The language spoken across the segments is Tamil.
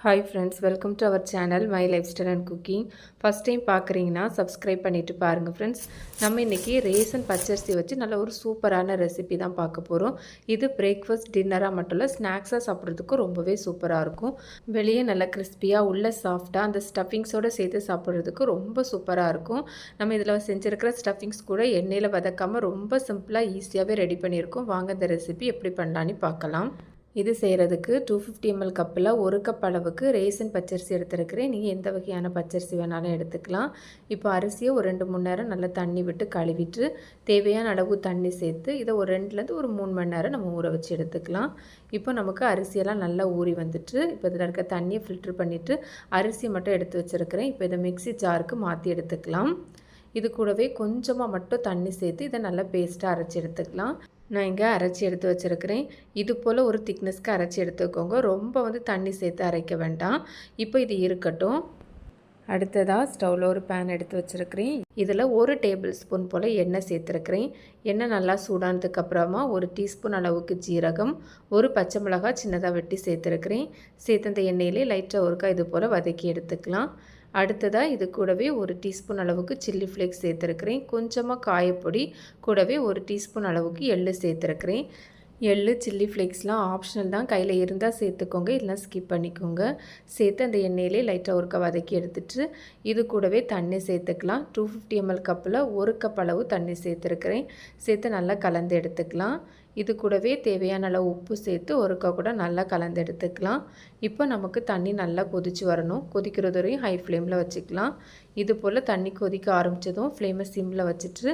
Hi friends, welcome to our channel my life style and cooking. First time பார்க்குறீங்கன்னா சப்ஸ்கிரைப் பண்ணிவிட்டு பாருங்கள் ஃப்ரெண்ட்ஸ். நம்ம இன்றைக்கி ரேசன் பச்சரிசி வச்சு நல்ல ஒரு சூப்பரான ரெசிபி தான் பார்க்க போகிறோம். இது பிரேக்ஃபாஸ்ட் டின்னராக மட்டும் இல்லை, ஸ்நாக்ஸாக சாப்பிட்றதுக்கும் ரொம்பவே சூப்பராக இருக்கும். வெளியே நல்லா கிறிஸ்பியாக உள்ள சாஃப்டாக அந்த ஸ்டஃபிங்ஸோடு சேர்த்து சாப்பிட்றதுக்கு ரொம்ப சூப்பராக இருக்கும். நம்ம இதில் செஞ்சுருக்கிற ஸ்டஃபிங்ஸ் கூட எண்ணெயில் வதக்காமல் ரொம்ப சிம்பிளாக ஈஸியாகவே ரெடி பண்ணியிருக்கோம். வாங்க இந்த ரெசிபி எப்படி பண்ணலான்னு பார்க்கலாம். இது செய்கிறதுக்கு 250 ml கப்பில் 1 கப் அளவுக்கு ரேசன் பச்சரிசி எடுத்துருக்கிறேன். நீங்கள் எந்த வகையான பச்சரிசி வேணாலும் எடுத்துக்கலாம். இப்போ அரிசியை ஒரு 2-3 நேரம் நல்லா தண்ணி விட்டு கழுவிட்டு தேவையான அளவு தண்ணி சேர்த்து இதை ஒரு 2லேருந்து ஒரு 3 மணி நேரம் நம்ம ஊற வச்சு எடுத்துக்கலாம். இப்போ நமக்கு அரிசியெல்லாம் நல்லா ஊறி வந்துட்டு இப்போ இதில் இருக்க தண்ணியை ஃபில்ட்ரு பண்ணிவிட்டு அரிசியை மட்டும் எடுத்து வச்சுருக்கிறேன். இப்போ இதை மிக்ஸி ஜாருக்கு மாற்றி எடுத்துக்கலாம். இது கூடவே கொஞ்சமாக மட்டும் தண்ணி சேர்த்து இதை நல்லா பேஸ்ட்டாக அரைச்சி எடுத்துக்கலாம். நான் இங்கே அரைச்சி எடுத்து வச்சுருக்கிறேன். இது போல் ஒரு திக்னஸ்க்கு அரைச்சி எடுத்துக்கோங்க. ரொம்ப தண்ணி சேர்த்து அரைக்க வேண்டாம். இப்போ இது இருக்கட்டும். அடுத்ததாக ஸ்டவ்வில் ஒரு பேன் எடுத்து வச்சுருக்கிறேன். இதில் 1 டேபிள் ஸ்பூன் போல் எண்ணெய் சேர்த்துருக்கிறேன். எண்ணெய் நல்லா சூடானதுக்கப்புறமா 1 டீஸ்பூன் அளவுக்கு ஜீரகம், 1 பச்சை மிளகாய் சின்னதாக வெட்டி சேர்த்துருக்கிறேன். சேர்த்து அந்த எண்ணெயிலே லைட்டாக ஒருக்கா இது போல் வதக்கி எடுத்துக்கலாம். அடுத்ததாக இது கூடவே 1 டீஸ்பூன் அளவுக்கு சில்லி ஃப்ளேக்ஸ் சேர்த்துருக்கிறேன். கொஞ்சமாக காயப்பொடி கூடவே 1 டீஸ்பூன் அளவுக்கு எள்ளு சேர்த்துருக்கிறேன். எள்ளு சில்லி ஃப்ளேக்ஸ்லாம் ஆப்ஷனல் தான், கையில் இருந்தால் சேர்த்துக்கோங்க, இல்லைனா ஸ்கிப் பண்ணிக்கோங்க. சேர்த்து அந்த எண்ணெயிலே லைட்டாக ஒருக்கா வதக்கி எடுத்துட்டு இது கூடவே தண்ணி சேர்த்துக்கலாம். 250 ml கப்பில் 1 கப் அளவு தண்ணி சேர்த்துருக்கிறேன். சேர்த்து நல்லா கலந்து எடுத்துக்கலாம். இது கூடவே தேவையான அளவு உப்பு சேர்த்து ஒருக்கா கூட நல்லா கலந்து எடுத்துக்கலாம். இப்போ நமக்கு தண்ணி நல்லா கொதித்து வரணும். கொதிக்கிறது வரையும் ஹை ஃப்ளேமில் வச்சுக்கலாம். இது போல் தண்ணி கொதிக்க ஆரம்பித்ததும் ஃப்ளேமை சிம்மில் வச்சுட்டு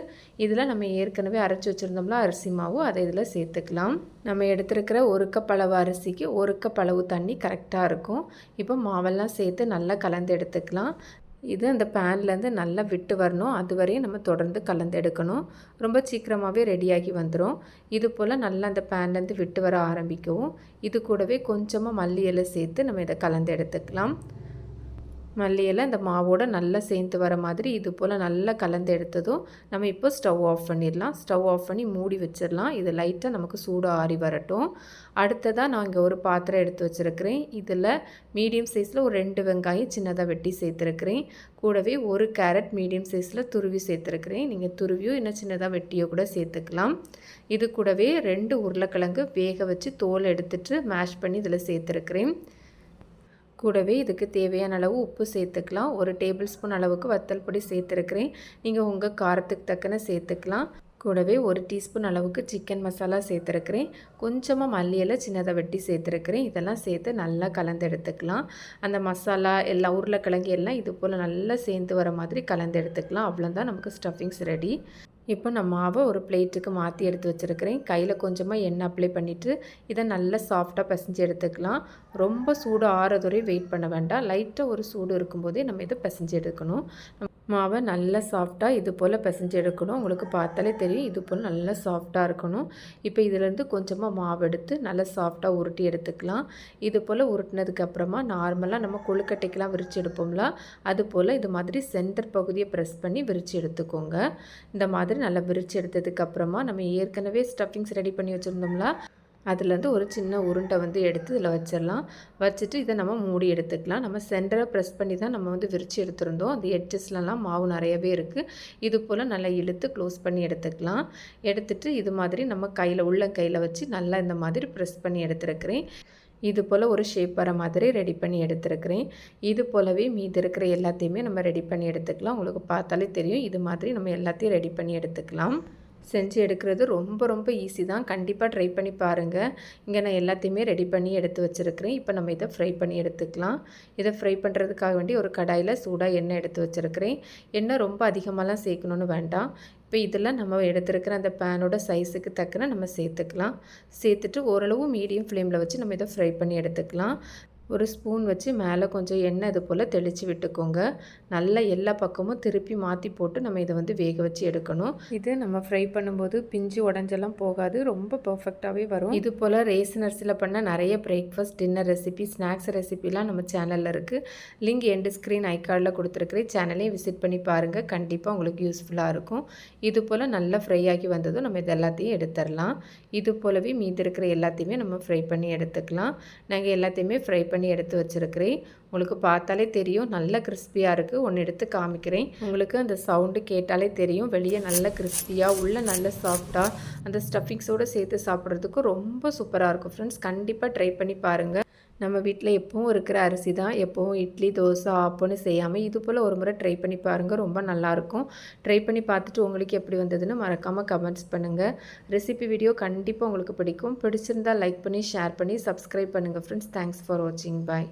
இதில் நம்ம ஏற்கனவே அரைச்சி வச்சுருந்தோம்ல அரிசி மாவு, அதை இதில் சேர்த்துக்கலாம். நம்ம எடுத்துருக்கிற 1 கப் அளவு அரிசிக்கு 1 கப் அளவு தண்ணி கரெக்டாக இருக்கும். இப்போ மாவெல்லாம் சேர்த்து நல்லா கலந்து எடுத்துக்கலாம். இது அந்த பேன்லேருந்து நல்லா விட்டு வரணும். அது வரையும் நம்ம தொடர்ந்து கலந்து எடுக்கணும். ரொம்ப சீக்கிரமாகவே ரெடியாகி வந்துடும். இது போல் நல்லா அந்த பேன்லேருந்து விட்டு வர ஆரம்பிக்கவும் இது கூடவே கொஞ்சமாக மல்லி இலை சேர்த்து நம்ம இதை கலந்து எடுத்துக்கலாம். மல்லி இலை இந்த மாவோடு நல்லா சேர்ந்து வர மாதிரி இது போல் நல்லா கலந்து எடுத்ததும் நம்ம இப்போ ஸ்டவ் ஆஃப் பண்ணிடலாம். ஸ்டவ் ஆஃப் பண்ணி மூடி வச்சிடலாம். இது லைட்டாக நமக்கு சூடு ஆறி வரட்டும். அடுத்ததாக நான் இங்கே ஒரு பாத்திரம் எடுத்து வச்சுருக்கிறேன். இதில் மீடியம் சைஸில் ஒரு 2 வெங்காயம் சின்னதாக வெட்டி சேர்த்துருக்கிறேன். கூடவே 1 கேரட் மீடியம் சைஸில் துருவி சேர்த்துருக்கிறேன். நீங்கள் துருவியோ இன்னும் சின்னதாக வெட்டியோ கூட சேர்த்துக்கலாம். இது கூடவே 2 உருளைக்கிழங்கு வேக வச்சு தோல் எடுத்துட்டு மேஷ் பண்ணி இதில் சேர்த்துருக்கிறேன். கூடவே இதுக்கு தேவையான அளவு உப்பு சேர்த்துக்கலாம். 1 டேபிள் ஸ்பூன் அளவுக்கு வத்தல் பொடி சேர்த்துருக்கிறேன். நீங்கள் உங்கள் காரத்துக்கு தக்கன சேர்த்துக்கலாம். கூடவே 1 டீஸ்பூன் அளவுக்கு சிக்கன் மசாலா சேர்த்துருக்கிறேன். கொஞ்சமாக மல்லி இலை சின்னதாக வெட்டி சேர்த்துருக்கிறேன். இதெல்லாம் சேர்த்து நல்லா கலந்து எடுத்துக்கலாம். அந்த மசாலா எல்லாம் உருளைக்கிழங்கு எல்லாம் இது போல் நல்லா சேர்ந்து வர மாதிரி கலந்து எடுத்துக்கலாம். அவ்வளோதான், நமக்கு ஸ்டஃபிங்ஸ் ரெடி. இப்போ நான் மாவை ஒரு பிளேட்டுக்கு மாற்றி எடுத்து வச்சுருக்கிறேன். கையில் கொஞ்சமாக எண்ணெய் அப்ளை பண்ணிவிட்டு இதை நல்லா சாஃப்டாக பிசைஞ்சு எடுத்துக்கலாம். ரொம்ப சூடு ஆறதுவரை வெயிட் பண்ண வேண்டாம். லைட்டாக ஒரு சூடு இருக்கும்போதே நம்ம இதை பிசைஞ்சு எடுக்கணும். மாவை நல்லா சாஃப்டாக இது போல் பிசைஞ்சு எடுக்கணும். உங்களுக்கு பார்த்தாலே தெரியும், இது போல் நல்லா சாஃப்டாக இருக்கணும். இப்போ இதிலேருந்து கொஞ்சமாக மாவு எடுத்து நல்லா சாஃப்டாக உருட்டி எடுத்துக்கலாம். இது போல் உருட்டினதுக்கப்புறமா நார்மலாக நம்ம கொழுக்கட்டைக்கெலாம் விரித்து எடுப்போம்ல, அது போல் இது மாதிரி சென்டர் பகுதியை ப்ரெஸ் பண்ணி விரித்து எடுத்துக்கோங்க. இந்த மாதிரி நல்லா விரித்து எடுத்ததுக்கப்புறமா நம்ம ஏற்கனவே ஸ்டஃபிங்ஸ் ரெடி பண்ணி வச்சுருந்தோம்ல, அதுலேருந்து ஒரு சின்ன உருண்டை எடுத்து இதில் வச்சிடலாம். வச்சுட்டு இதை நம்ம மூடி எடுத்துக்கலாம். நம்ம சென்டரை ப்ரெஸ் பண்ணி தான் நம்ம விரித்து எடுத்துருந்தோம். அந்த எட்ஜஸ்லலாம் மாவு நிறையவே இருக்குது. இது போல் நல்லா இழுத்து க்ளோஸ் பண்ணி எடுத்துக்கலாம். எடுத்துட்டு இது மாதிரி நம்ம கையில் உள்ளங்கையில் வச்சு நல்லா இந்த மாதிரி ப்ரெஸ் பண்ணி எடுத்துருக்கிறேன். இது போல் ஒரு ஷேப் வர மாதிரி ரெடி பண்ணி எடுத்துருக்கிறேன். இது போலவே மீதி இருக்கிற எல்லாத்தையுமே நம்ம ரெடி பண்ணி எடுத்துக்கலாம். உங்களுக்கு பார்த்தாலே தெரியும், இது மாதிரி நம்ம எல்லாத்தையும் ரெடி பண்ணி எடுத்துக்கலாம். செஞ்சு எடுக்கிறது ரொம்ப ரொம்ப ஈஸி தான். கண்டிப்பாக ட்ரை பண்ணி பாருங்கள். இங்கே நான் எல்லாத்தையுமே ரெடி பண்ணி எடுத்து வச்சுருக்கிறேன். இப்போ நம்ம இதை ஃப்ரை பண்ணி எடுத்துக்கலாம். இதை ஃப்ரை பண்ணுறதுக்காக வேண்டி ஒரு கடாயில் சூடாக எண்ணெய் எடுத்து வச்சுருக்கிறேன். எண்ணெய் ரொம்ப அதிகமாகலாம் சேர்க்கணுன்னு வேண்டாம். இப்போ இதில் நம்ம எடுத்துருக்கிற அந்த பேனோட சைஸுக்கு தக்கன நம்ம சேர்த்துக்கலாம். சேர்த்துட்டு ஓரளவு மீடியம் ஃப்ளேமில் வச்சு நம்ம இதை ஃப்ரை பண்ணி எடுத்துக்கலாம். ஒரு ஸ்பூன் வச்சு மேலே கொஞ்சம் எண்ணெய் இது போல் தெளித்து விட்டுக்கோங்க. நல்லா எல்லா பக்கமும் திருப்பி மாற்றி போட்டு நம்ம இதை வேக வச்சு எடுக்கணும். இது நம்ம ஃப்ரை பண்ணும்போது பிஞ்சு உடஞ்செல்லாம் போகாது, ரொம்ப பர்ஃபெக்டாகவே வரும். இது போல் ரேசன் அரிசியில் பண்ண நிறைய பிரேக்ஃபாஸ்ட் டின்னர் ரெசிபி ஸ்நாக்ஸ் ரெசிபிலாம் நம்ம சேனலில் இருக்குது. லிங்க் எண்டு ஸ்க்ரீன் ஐகார்டில் கொடுத்துருக்குறேன். சேனலையும் விசிட் பண்ணி பாருங்கள். கண்டிப்பாக உங்களுக்கு யூஸ்ஃபுல்லாக இருக்கும். இது போல் நல்லா ஃப்ரை ஆகி வந்ததும் நம்ம இது எல்லாத்தையும் எடுத்துடலாம். இது போலவே மீதி இருக்கிற எல்லாத்தையுமே நம்ம ஃப்ரை பண்ணி எடுத்துக்கலாம். நாங்கள் எல்லாத்தையுமே ஃப்ரை பண்ணி பண்ணி எடுத்து வச்சுருக்கிறேன். உங்களுக்கு பார்த்தாலே தெரியும் நல்ல கிறிஸ்பியாக இருக்குது. ஒன்று எடுத்து காமிக்கிறேன். உங்களுக்கு அந்த சவுண்டு கேட்டாலே தெரியும். வெளியே நல்ல கிறிஸ்பியாக, உள்ளே நல்ல சாஃப்டாக, அந்த ஸ்டஃபிங்ஸோடு சேர்த்து சாப்பிட்றதுக்கு ரொம்ப சூப்பராக இருக்கும் ஃப்ரெண்ட்ஸ். கண்டிப்பாக ட்ரை பண்ணி பாருங்கள். நம்ம வீட்டில் எப்பவும் இருக்கிற அரிசி தான். எப்பவும் இட்லி, தோசை, ஆப்பம்னு செய்யாமல் இது போல் ஒரு முறை ட்ரை பண்ணி பாருங்கள். ரொம்ப நல்லாயிருக்கும். ட்ரை பண்ணி பார்த்துட்டு உங்களுக்கு எப்படி வந்ததுன்னு மறக்காமல் கமெண்ட்ஸ் பண்ணுங்கள். ரெசிபி வீடியோ கண்டிப்பாக உங்களுக்கு பிடிக்கும். பிடிச்சிருந்தால் லைக் பண்ணி, ஷேர் பண்ணி, சப்ஸ்கிரைப் பண்ணுங்கள் ஃப்ரெண்ட்ஸ். தேங்க்ஸ் ஃபார் வாட்சிங். பாய்.